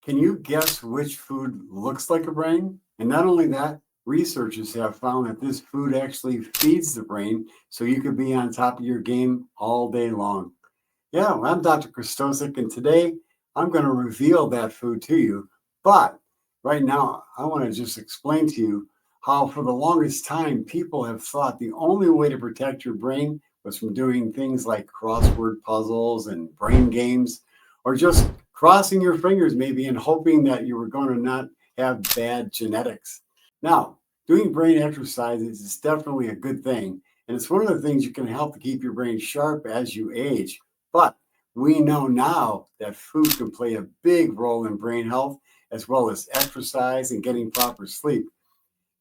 Can you guess which food looks like a brain? And not only that, researchers have found that this food actually feeds the brain so you can be on top of your game all day long. Yeah, well, I'm Dr. Krystosik, and today I'm going to reveal that food to you. But right now, I want to just explain to you how, for the longest time, people have thought the only way to protect your brain was from doing things like crossword puzzles and brain games, or just crossing your fingers, maybe, and hoping that you were going to not have bad genetics. Now, doing brain exercises is definitely a good thing, and it's one of the things you can help to keep your brain sharp as you age. But we know now that food can play a big role in brain health, as well as exercise and getting proper sleep.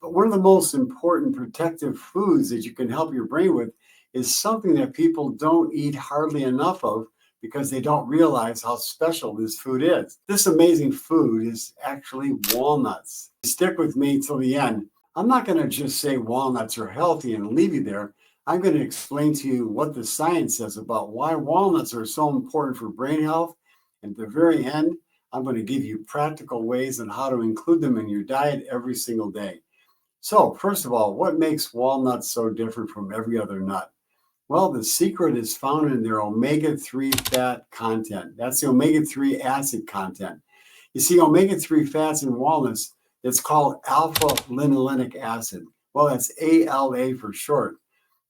But one of the most important protective foods that you can help your brain with is something that people don't eat hardly enough of because they don't realize how special this food is. This amazing food is actually walnuts. Stick with me till the end. I'm not going to just say walnuts are healthy and leave you there. I'm going to explain to you what the science says about why walnuts are so important for brain health. And at the very end, I'm going to give you practical ways on how to include them in your diet every single day. So, first of all, what makes walnuts so different from every other nut? Well, the secret is found in their omega-3 fat content. That's the omega-3 acid content. You see, omega-3 fats in walnuts, it's called alpha-linolenic acid. Well, that's ALA for short.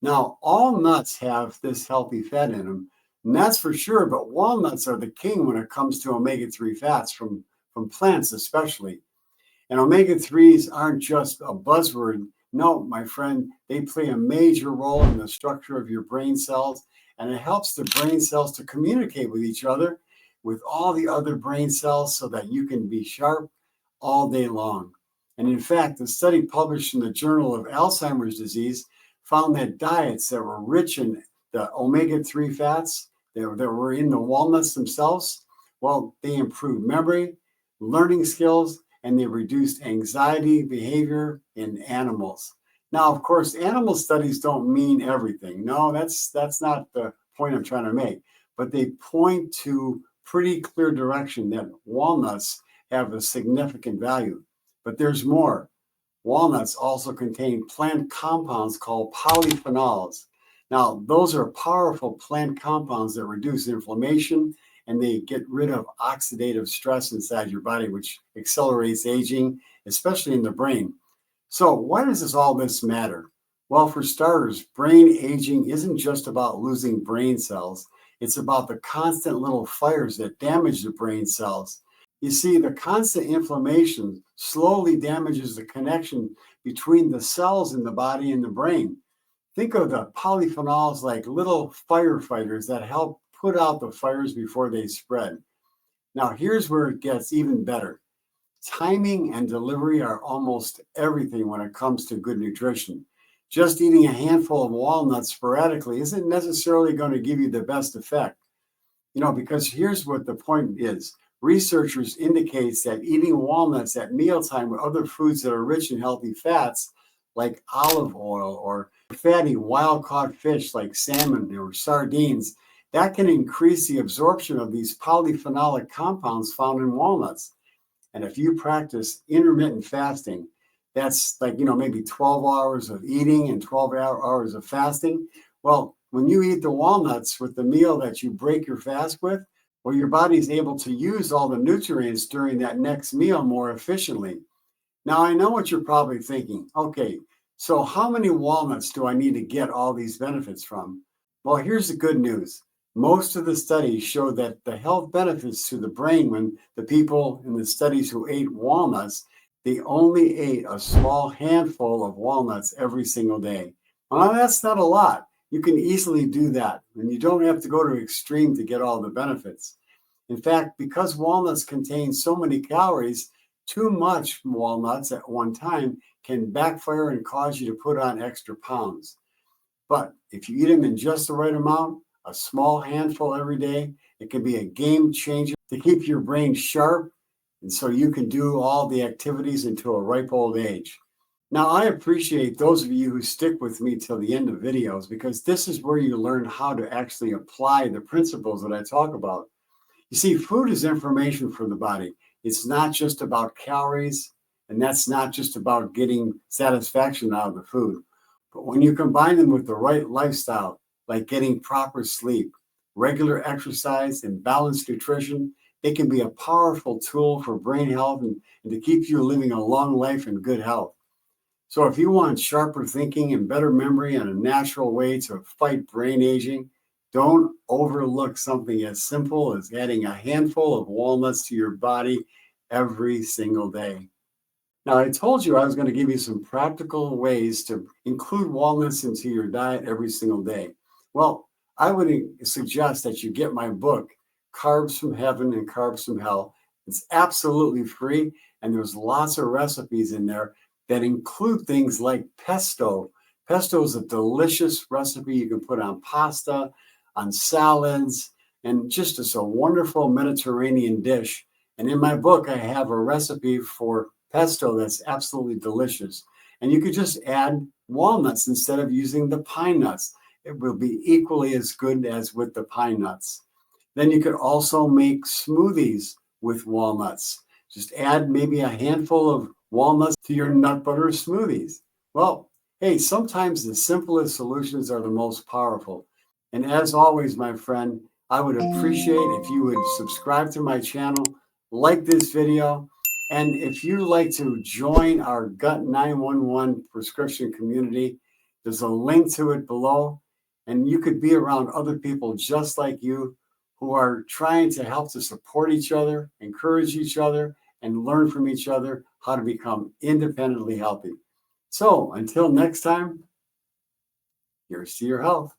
Now, all nuts have this healthy fat in them, and that's for sure, but walnuts are the king when it comes to omega-3 fats from plants especially. And omega-3s aren't just a buzzword. No, my friend, they play a major role in the structure of your brain cells, and it helps the brain cells to communicate with each other, with all the other brain cells, so that you can be sharp all day long. And in fact, the study published in the Journal of Alzheimer's Disease found that diets that were rich in the omega-3 fats that were in the walnuts themselves, well, they improved memory, learning skills, and they reduced anxiety behavior in animals. Now, of course, animal studies don't mean everything. No, that's not the point I'm trying to make. But they point to pretty clear direction that walnuts have a significant value. But there's more. Walnuts also contain plant compounds called polyphenols. Now, those are powerful plant compounds that reduce inflammation and they get rid of oxidative stress inside your body, which accelerates aging, especially in the brain. So why does all this matter? Well, for starters, brain aging isn't just about losing brain cells. It's about the constant little fires that damage the brain cells. You see, the constant inflammation slowly damages the connection between the cells in the body and the brain. Think of the polyphenols like little firefighters that help put out the fires before they spread. Now, here's where it gets even better. Timing and delivery are almost everything when it comes to good nutrition. Just eating a handful of walnuts sporadically isn't necessarily going to give you the best effect. Because here's what the point is. Researchers indicates that eating walnuts at mealtime with other foods that are rich in healthy fats, like olive oil or fatty wild-caught fish like salmon or sardines, that can increase the absorption of these polyphenolic compounds found in walnuts. And if you practice intermittent fasting, that's like, maybe 12 hours of eating and 12 hours of fasting. Well, when you eat the walnuts with the meal that you break your fast with, well, your body's able to use all the nutrients during that next meal more efficiently. Now, I know what you're probably thinking. Okay, so how many walnuts do I need to get all these benefits from? Well, here's the good news. Most of the studies show that the health benefits to the brain when the people in the studies who ate walnuts, they only ate a small handful of walnuts every single day. Well, that's not a lot. You can easily do that, and you don't have to go to extreme to get all the benefits. In fact, because walnuts contain so many calories, too much walnuts at one time can backfire and cause you to put on extra pounds. But if you eat them in just the right amount, a small handful every day, it can be a game changer to keep your brain sharp, and so you can do all the activities until a ripe old age. Now, I appreciate those of you who stick with me till the end of videos because this is where you learn how to actually apply the principles that I talk about. You see, food is information for the body, It's not just about calories, and that's not just about getting satisfaction out of the food. But when you combine them with the right lifestyle, like getting proper sleep, regular exercise, and balanced nutrition, it can be a powerful tool for brain health and to keep you living a long life in good health. So if you want sharper thinking and better memory and a natural way to fight brain aging, don't overlook something as simple as adding a handful of walnuts to your body every single day. Now, I told you I was going to give you some practical ways to include walnuts into your diet every single day. Well, I would suggest that you get my book, Carbs from Heaven and Carbs from Hell. It's absolutely free, and there's lots of recipes in there that include things like pesto. Pesto is a delicious recipe you can put on pasta, on salads, and just as a wonderful Mediterranean dish. And in my book, I have a recipe for pesto that's absolutely delicious. And you could just add walnuts instead of using the pine nuts. It will be equally as good as with the pine nuts. Then you could also make smoothies with walnuts. Just add maybe a handful of walnuts to your nut butter smoothies. Well, hey, sometimes the simplest solutions are the most powerful. And as always, my friend, I would appreciate if you would subscribe to my channel, like this video, and if you'd like to join our Gut 911 prescription community, there's a link to it below, and you could be around other people just like you who are trying to help to support each other, encourage each other, and learn from each other how to become independently healthy. So until next time, here's to your health.